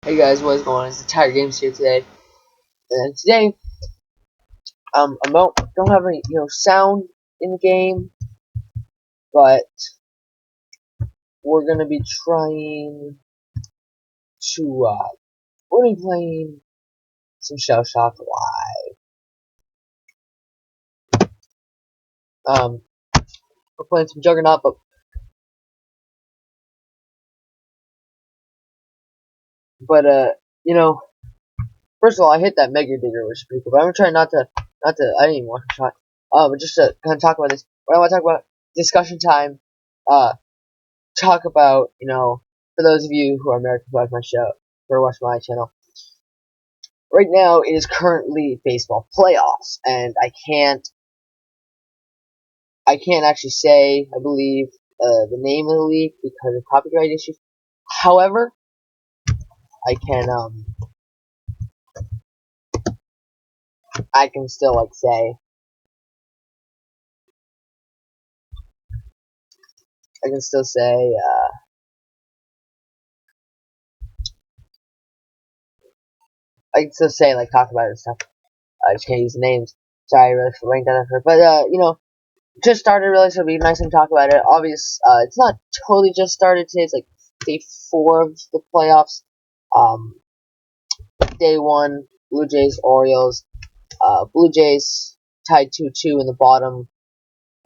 Hey guys, what is going on? It's the Tiger Games here today, and today I don't have any sound in the game, but we're gonna be trying to we're gonna be playing some Shellshock live. We're playing some Juggernaut, but first of all, I hit that Mega Digger, which is pretty cool. But I'm gonna try not to. I didn't even want to try. But just to kind of talk about this. What I want to talk about discussion time. Talk about for those of you who are American who watch my show or watch my channel. Right now, it is currently baseball playoffs, and I can't actually say I believe the name of the league because of copyright issues. However, I can still say I can still say talk about it and stuff. I just can't use the names. Sorry, really for rank that effort, but just started really, so it'd be nice to talk about it. It's not totally just started today. It's like day 4 of the playoffs. Day 1, Blue Jays, Orioles. Blue Jays tied 2-2 in the bottom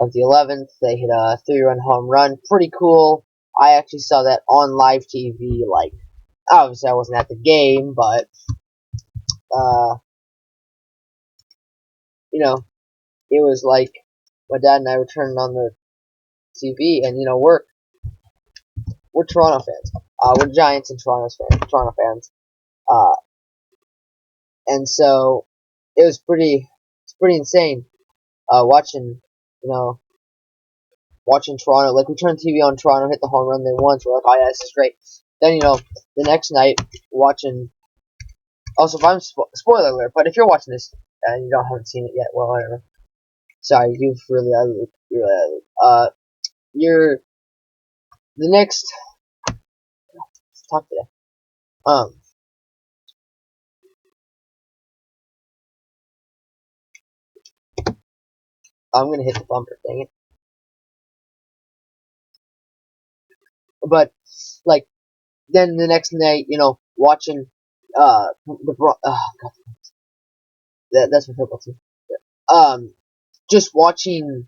of the 11th. They hit a 3-run home run. Pretty cool. I actually saw that on live TV. Obviously I wasn't at the game, but it was like my dad and I were turning on the TV, and we're Toronto fans. We're Giants and Toronto fans. Uh, and so it's pretty insane. Watching, watching Toronto. Like, we turned TV on, Toronto hit the home run they won, so we're like, oh yeah, this is great. Then, the next night, watching, also, if I'm, spoiler alert, but if you're watching this, and you haven't seen it yet, well, whatever. Sorry, you've really out of the loop. You're out of the loop. You're, the next, let's talk today. I'm gonna hit the bumper, dang it. But, then the next night, watching, God, that's my football team. Just watching,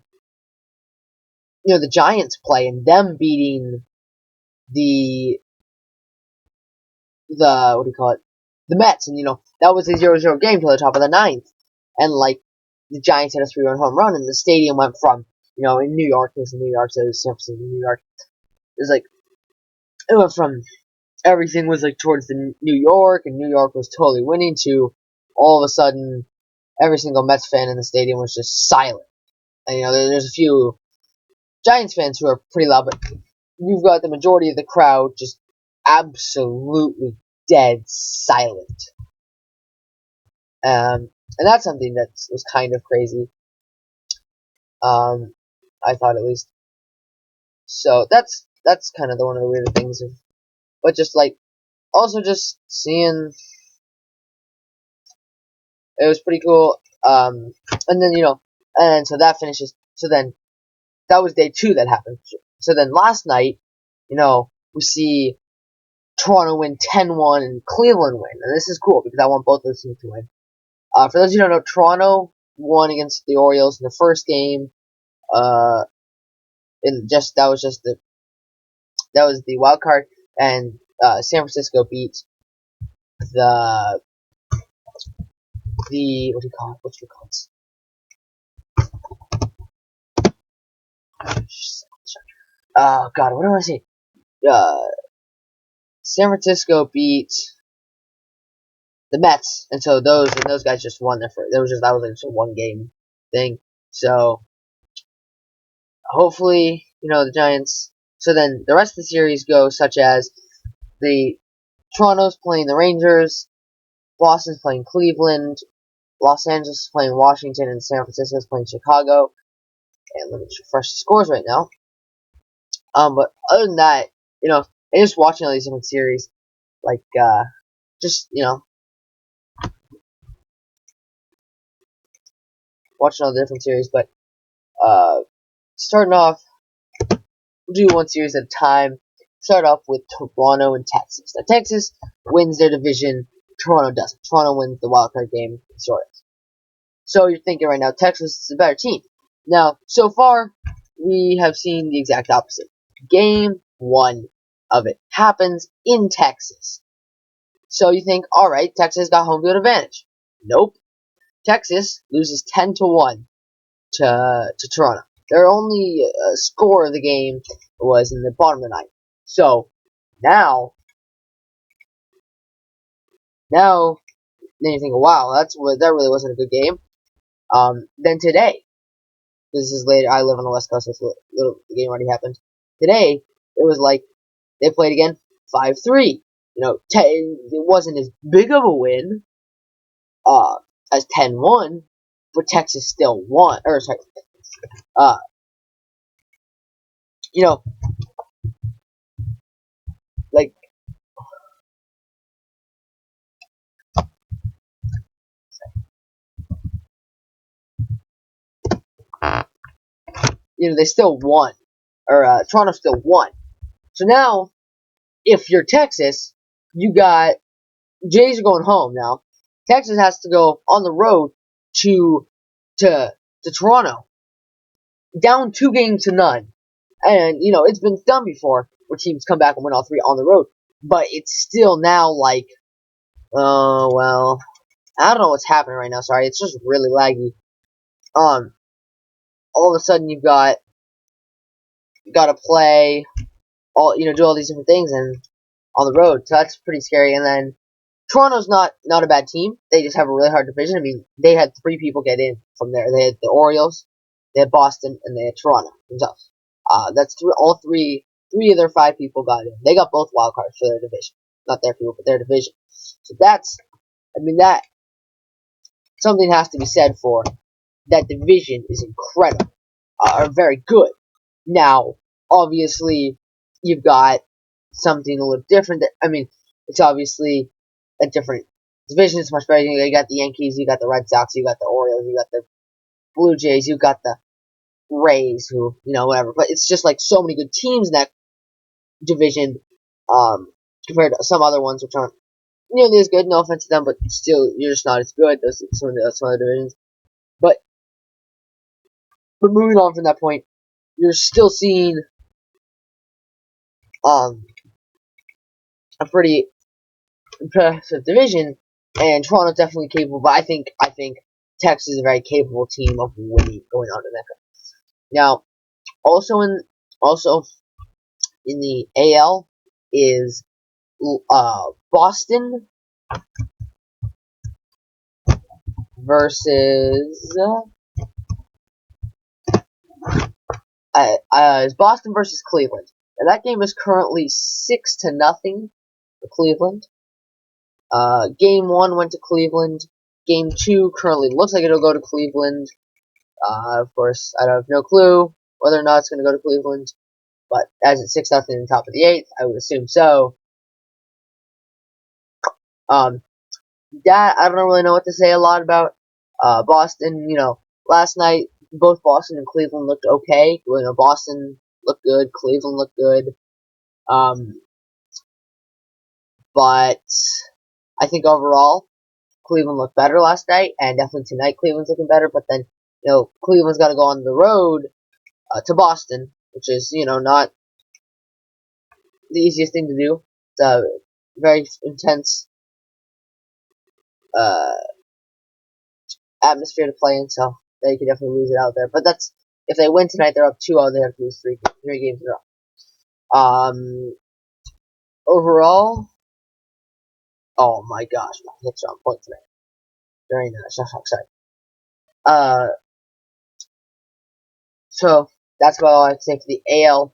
the Giants play and them beating the what do you call it? The Mets, and that was a 0-0 game till the top of the 9th, and the Giants had a 3-run home run, and the stadium went from in New York, it was in New York, so it was San Francisco, New York. It was it went from everything was towards the New York, and New York was totally winning, to all of a sudden every single Mets fan in the stadium was just silent. And there's a few Giants fans who are pretty loud, but you've got the majority of the crowd just absolutely dead silent. And that's something that was kind of crazy. I thought, at least. So that's kind of one of the weird things. But just also just seeing, it was pretty cool. And then and so that finishes. So then that was day 2 that happened. So then last night, we see Toronto win 10-1 and Cleveland win, and this is cool because I want both those teams to win. For those of you who don't know, Toronto won against the Orioles in the first game. That was the wild card, and San Francisco beat the what do you call it? Oh God, what do I say? San Francisco beat the Mets, and so those guys just won their first. That was just a 1-game thing. So hopefully, the Giants. So then the rest of the series goes such as the Toronto's playing the Rangers, Boston's playing Cleveland, Los Angeles is playing Washington, and San Francisco is playing Chicago. And let me refresh the scores right now. But other than that, and just watching all these different series, just watching all the different series. But starting off, we'll do one series at a time. Start off with Toronto and Texas. Now Texas wins their division. Toronto doesn't. Toronto wins the wildcard game. Sort of. So you're thinking right now, Texas is a better team. Now, so far, we have seen the exact opposite. Game 1 of it happens in Texas. So you think, alright, Texas got home field advantage. Nope. Texas loses 10-1 to Toronto. Their only score of the game was in the bottom of the ninth. So, now, then you think, wow, that really wasn't a good game. Then today, this is later, I live on the West Coast, so the game already happened. Today, it was like, they played again, 5-3. It wasn't as big of a win, as 10-1, but Texas still won, like, they still won, or, Toronto still won. So now, if you're Texas, you got, Jays are going home now. Texas has to go on the road to Toronto, down 2-0. And, it's been done before, where teams come back and win all 3 on the road. But it's still now like, oh, well, I don't know what's happening right now, sorry, it's just really laggy. All of a sudden you gotta play, do all these different things and on the road, so that's pretty scary. And then, Toronto's not a bad team, they just have a really hard division. I mean, they had 3 people get in from there. They had the Orioles, they had Boston, and they had Toronto themselves. That's all three of their 5 people got in. They got both wild cards for their division. Not their people, but their division. So that something has to be said for that division is incredible. Are very good. Now, obviously, you've got something a little different. It's obviously a different division. It's much better. You got the Yankees, you got the Red Sox, you got the Orioles, you got the Blue Jays, you got the Rays, who, whatever. But it's just like so many good teams in that division, compared to some other ones which aren't nearly as good. No offense to them, but still, you're just not as good. Some other divisions. But moving on from that point, you're still seeing a pretty impressive division, and Toronto's definitely capable. But I think Texas is a very capable team of winning, going on to that. Now, also in the AL is Boston versus is Boston versus Cleveland. Now, that game is currently 6-0 for Cleveland. Game 1 went to Cleveland. Game 2 currently looks like it'll go to Cleveland. Of course, I have no clue whether or not it's going to go to Cleveland. But as it's 6-0 in the top of the 8th, I would assume so. That I don't really know what to say a lot about. Boston, last night both Boston and Cleveland looked okay. Boston looked good, Cleveland looked good. But I think overall, Cleveland looked better last night, and definitely tonight Cleveland's looking better. But then, Cleveland's got to go on the road to Boston, which is, not the easiest thing to do. It's a very intense atmosphere to play in, so they could definitely lose it out there. But that's, if they win tonight, they're up 2-0. They have to lose three games in a row. Overall, oh my gosh, my hits are on point tonight during the Shellshock side. So that's about all I have to say for the AL,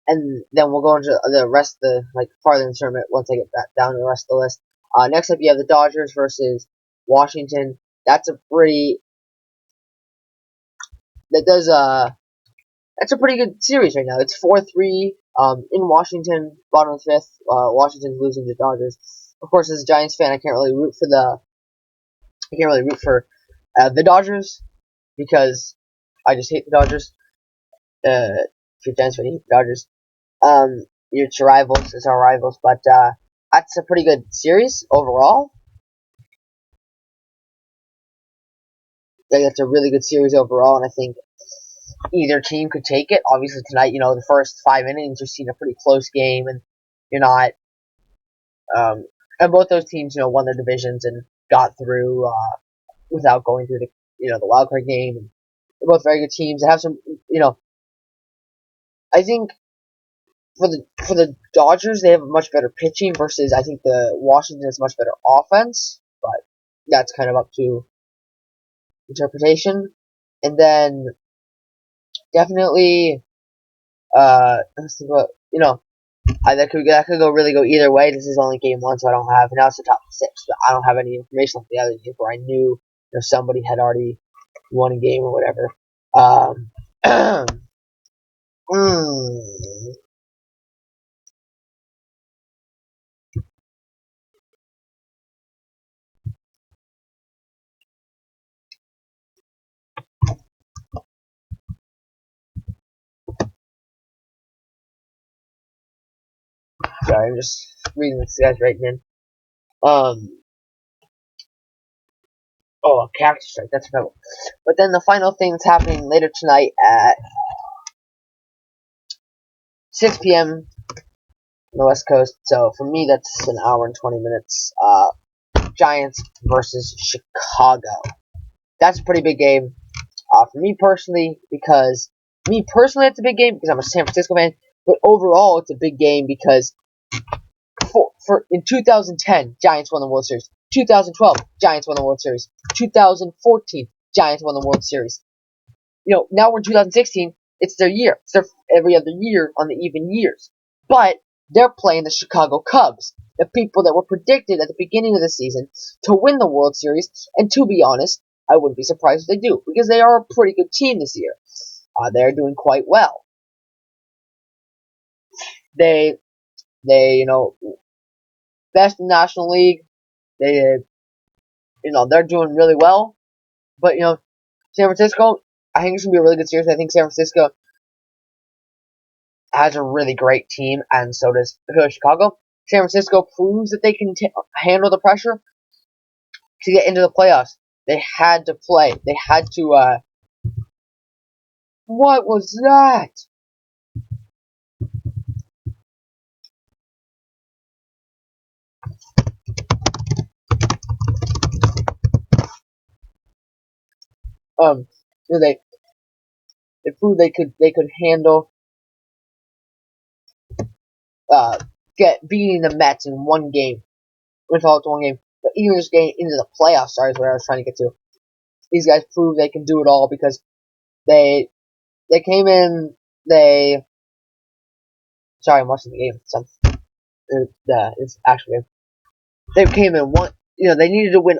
and then we'll go into the rest of the farther in the tournament once I get that down to the rest of the list. Next up, you have the Dodgers versus Washington. That's a pretty good series right now. It's 4-3 in Washington, bottom of the 5th. Washington's losing to the Dodgers. Of course, as a Giants fan, I can't really root for the Dodgers because I just hate the Dodgers. If you're a Giants fan, you hate the Dodgers. It's your rivals. It's our rivals, but that's a pretty good series overall. I think that's a really good series overall, and I think either team could take it. Obviously, tonight, the first 5 innings, you're seeing a pretty close game, and you're not. And both those teams, won their divisions and got through without going through the wild card game. And they're both very good teams. They have some, I think for the Dodgers, they have much better pitching versus I think the Washington has much better offense, but that's kind of up to interpretation. And then definitely, let's think about, that could go either way. This is only game one, so I don't have. Now it's the top 6, but I don't have any information on the other games where I knew somebody had already won a game or whatever. Sorry, I'm just reading this guy's writing in. Oh, a cactus strike. That's incredible. But then the final thing that's happening later tonight at 6 p.m. on the West Coast. So for me, that's an hour and 20 minutes. Giants versus Chicago. That's a pretty big game. For me personally, it's a big game because I'm a San Francisco fan. But overall, it's a big game because in 2010, Giants won the World Series. 2012, Giants won the World Series. 2014, Giants won the World Series. Now we're in 2016. It's their year. It's their every other year on the even years. But they're playing the Chicago Cubs, the people that were predicted at the beginning of the season to win the World Series. And to be honest, I wouldn't be surprised if they do because they are a pretty good team this year. They're doing quite well. They best in the National League. They're doing really well. But San Francisco, I think it's gonna be a really good series. I think San Francisco has a really great team, and so does Chicago. San Francisco proves that they can handle the pressure to get into the playoffs. They had to play. They had to. What was that? They proved they could handle beating the Mets in one game. It's all to one game, but even just getting into the playoffs. Sorry, is what I was trying to get to. These guys prove they can do it all because they came in. Sorry, I'm watching the game. It's actually game. They came in one. They needed to win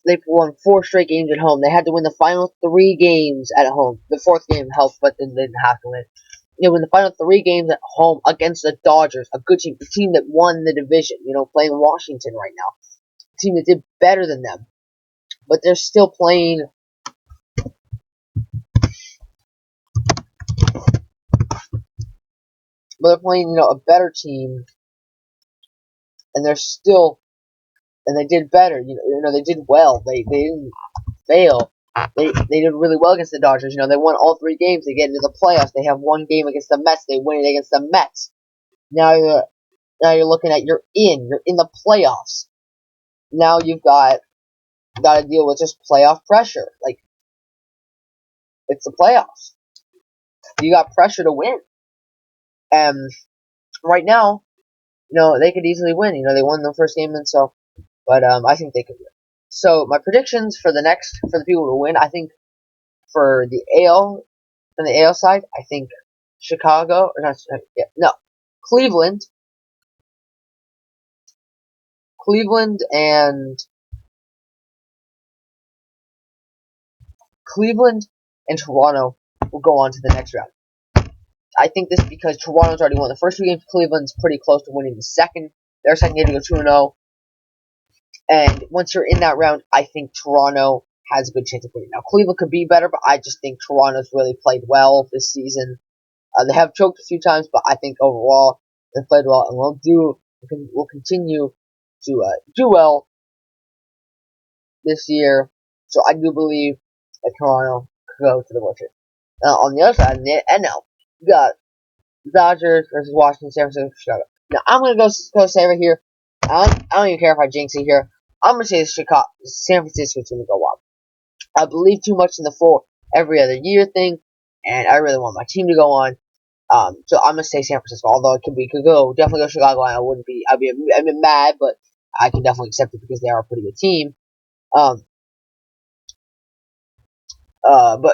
they won 4 straight games at home. They had to win the final 3 games at home. The 4th game helped, but then they didn't have to win. They win the final 3 games at home against the Dodgers, a good team, the team that won the division. Playing Washington right now, a team that did better than them, but they're still playing. But they're playing, a better team, and they did better. They did well. They didn't fail. They did really well against the Dodgers. They won all 3 games. They get into the playoffs. They have 1 game against the Mets. They win it against the Mets. Now you're looking at you're in the playoffs. Now you've got to deal with just playoff pressure. Like, it's the playoffs. You got pressure to win. And right now, they could easily win. They won the first game, and so, but I think they could win. So my predictions for the people to win, I think for the AL side, I think Chicago or not? No, Cleveland and Toronto will go on to the next round. I think this because Toronto's already won the first 2 games. Cleveland's pretty close to winning the second. Their second game to go 2-0. And once you're in that round, I think Toronto has a good chance of winning. Now, Cleveland could be better, but I just think Toronto's really played well this season. They have choked a few times, but I think overall they've played well, and we'll continue to do well this year. So I do believe that Toronto could go to the World Series. Now, on the other side, in the NL, we got Dodgers versus Washington, San Francisco, Chicago. Now, I'm going to go say right here, I don't even care if I jinx it here. I'm going to say San Francisco's going to go up. I believe too much in the full every other year thing, and I really want my team to go on. So I'm gonna say San Francisco. Although it could definitely go Chicago. And I'd be mad, but I can definitely accept it because they are a pretty good team. But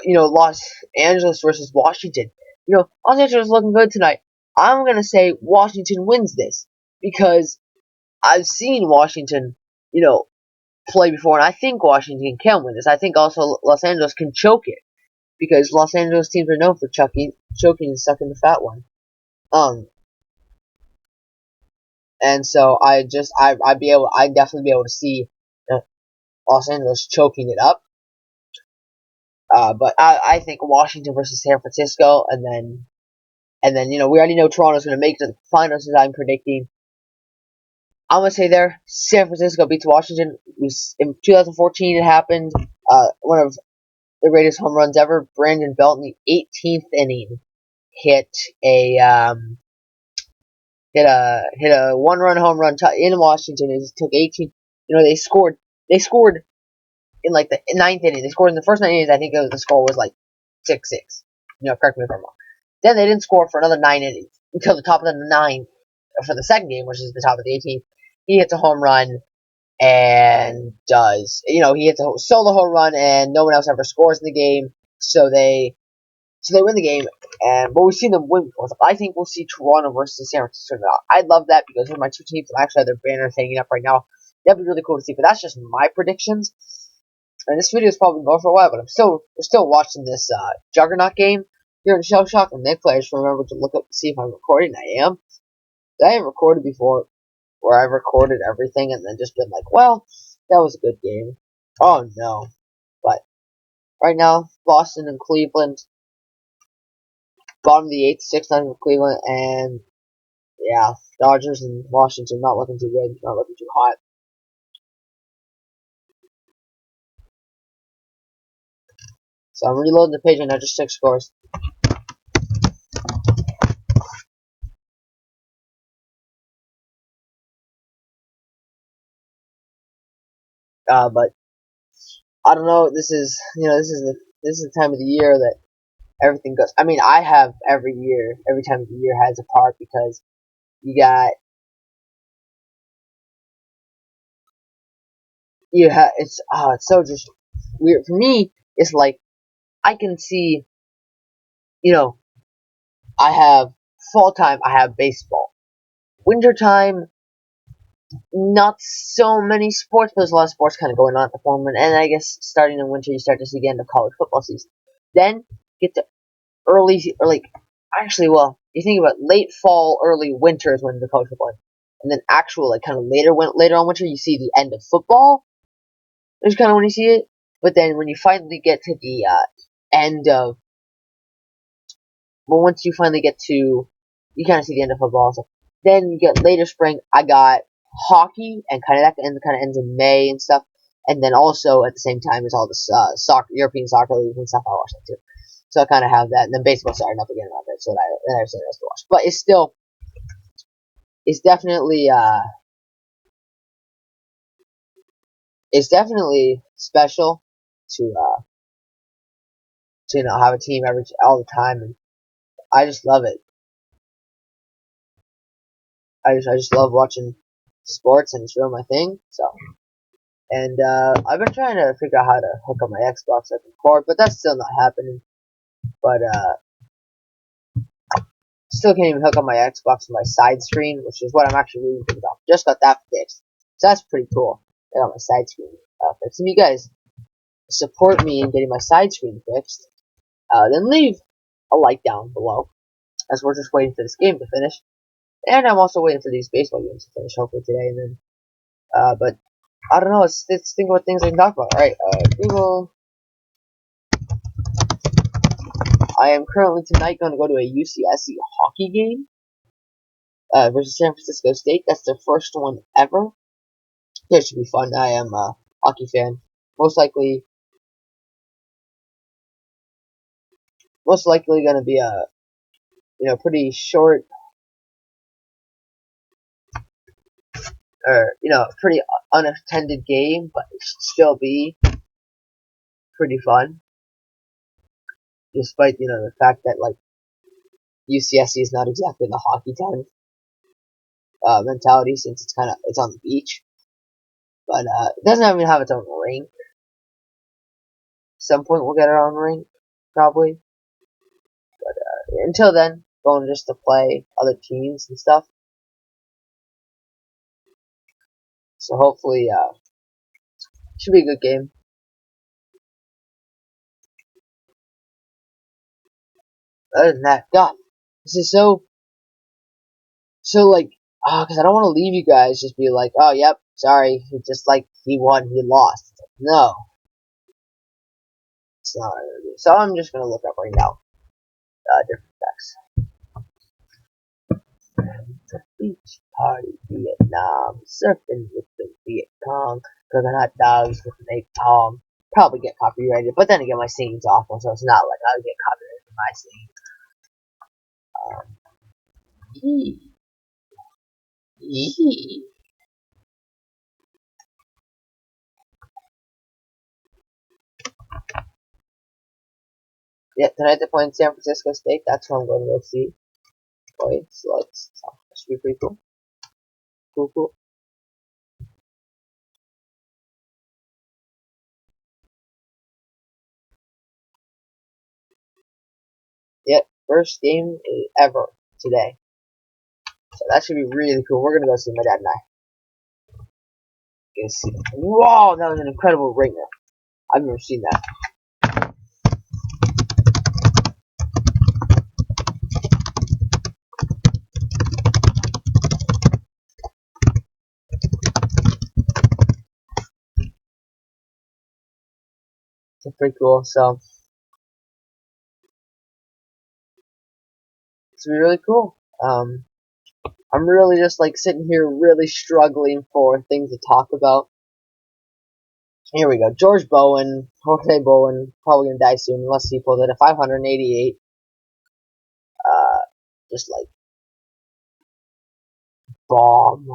Los Angeles versus Washington. Los Angeles is looking good tonight. I'm gonna say Washington wins this because I've seen Washington, play before, and I think Washington can win this. I think also Los Angeles can choke it because Los Angeles teams are known for choking and sucking the fat one. And so I'd definitely be able to see Los Angeles choking it up. But I think Washington versus San Francisco, and then we already know Toronto's going to make it to the finals as I'm predicting. I'm going to say there, San Francisco beats Washington. In 2014 it happened. One of the greatest home runs ever. Brandon Belt in the 18th inning hit a 1-run home run in Washington. It took 18. They scored in like the 9th inning. They scored in the first 9 innings. I think the score was like 6-6. Correct me if I'm wrong. Then they didn't score for another 9 innings until the top of the 9th for the second game, which is the top of the 18th. He hits a home run and he hits a solo home run, and no one else ever scores in the game. So they win the game, but we've seen them win before. So I think we'll see Toronto versus San Francisco now. I'd love that because those are my two teams. I actually have their banners hanging up right now. That'd be really cool to see. But that's just my predictions. And this video is probably going for a while, but we're still watching this Juggernaut game here in Shellshock. And Nick, I just remember to look up to see if I'm recording. I am. I have recorded before, where I've recorded everything and then just been like, well, that was a good game. Oh no. But right now, Boston and Cleveland. Bottom of the 8th, 6-9 for Cleveland, and yeah, Dodgers and Washington not looking too good, not looking too hot. So I'm reloading the page and I just 6 scores. But I don't know. This is the time of the year that everything goes. I mean, I have every time of the year has a part because it's so just weird for me. It's like I can see, I have fall time. I have baseball. Winter time, not so many sports, but there's a lot of sports kind of going on at the moment. And I guess starting in winter, you start to see the end of college football season. Then get to you think about late fall, early winter is when the college football ends. And then actual, kind of later on winter, you see the end of football. Is kind of when you see it. But then when you finally get to the end of, once you finally get to, you kind of see the end of football. So then you get later spring. I got hockey, and kind of ends in May and stuff. And then also at the same time is all the European soccer leagues and stuff. I watch that too. So I kind of have that, and then baseball starting up again around there. So then I say that's to watch. But it's definitely special to have a team all the time, and I just love it. I just love watching sports, and it's really my thing. So, and I've been trying to figure out how to hook up my Xbox so I can record, but that's still not happening. But still can't even hook up my Xbox to my side screen, which is what I'm actually really thinking about. Just got that fixed, so that's pretty cool. I got my side screen fixed. If you guys support me in getting my side screen fixed, then leave a like down below, as we're just waiting for this game to finish. And I'm also waiting for these baseball games to finish, hopefully today. And then, but I don't know. Let's think about things I can talk about. All right, Google. I am currently tonight going to go to a UCSC hockey game versus San Francisco State. That's their first one ever. It should be fun. I am a hockey fan. Most likely going to be a pretty short or pretty unattended game, but it should still be pretty fun. Despite the fact that like UCSC is not exactly the hockey town mentality since it's on the beach, but it doesn't even have its own rink. At some point we'll get our own rink probably. Until then, going just to play other teams and stuff. So hopefully, should be a good game. Other than that, God, this is so like, because I don't want to leave you guys just be like, oh, yep, sorry, he won, he lost. No, it's not what I'm gonna do. So I'm just gonna look up right now, different decks. Beach party, Vietnam, surfing with the Viet Cong, cooking hot dogs with an egg palm. Probably get copyrighted, but then again, my singing's awful, so it's not like I'll get copyrighted for my singing. Yeah, tonight they're playing San Francisco State. That's what I'm going to go see. Wait, so that should be pretty cool. Cool. Yep, first game ever today. So that should be really cool. We're gonna go see my dad and I. Gonna see. Whoa, that was an incredible ringer. I've never seen that. It's pretty cool. So it's gonna be really cool. I'm really just like sitting here really struggling for things to talk about. Here we go. Jorge Bowen, probably gonna die soon unless he pulls it at 588. Just like bomb.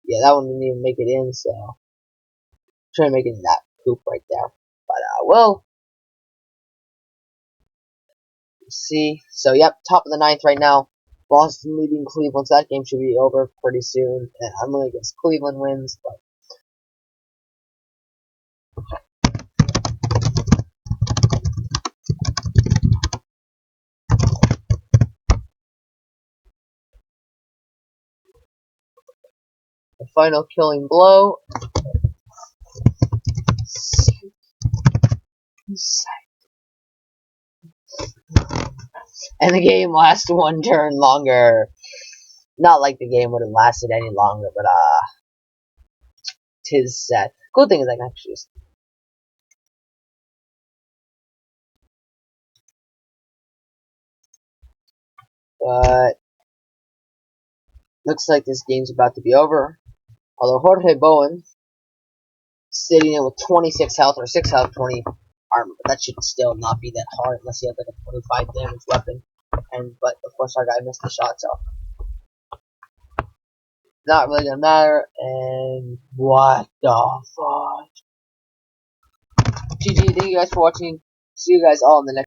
Yeah, that one didn't even make it in, so I'm trying to make it in that coop right there. But we'll see. So yep, top of the ninth right now. Boston leading Cleveland, so that game should be over pretty soon. And I'm gonna guess Cleveland wins, but the final killing blow. And the game lasts one turn longer. Not like the game would have lasted any longer, but tis sad. Cool thing is I can actually just but looks like this game's about to be over. Although Jorge Bowen sitting in with 26 health or 6 health, 20 armor, but that should still not be that hard unless you have like a 25 damage weapon. But of course our guy missed the shot, so not really gonna matter. And what the fuck? GG, thank you guys for watching. See you guys all in the next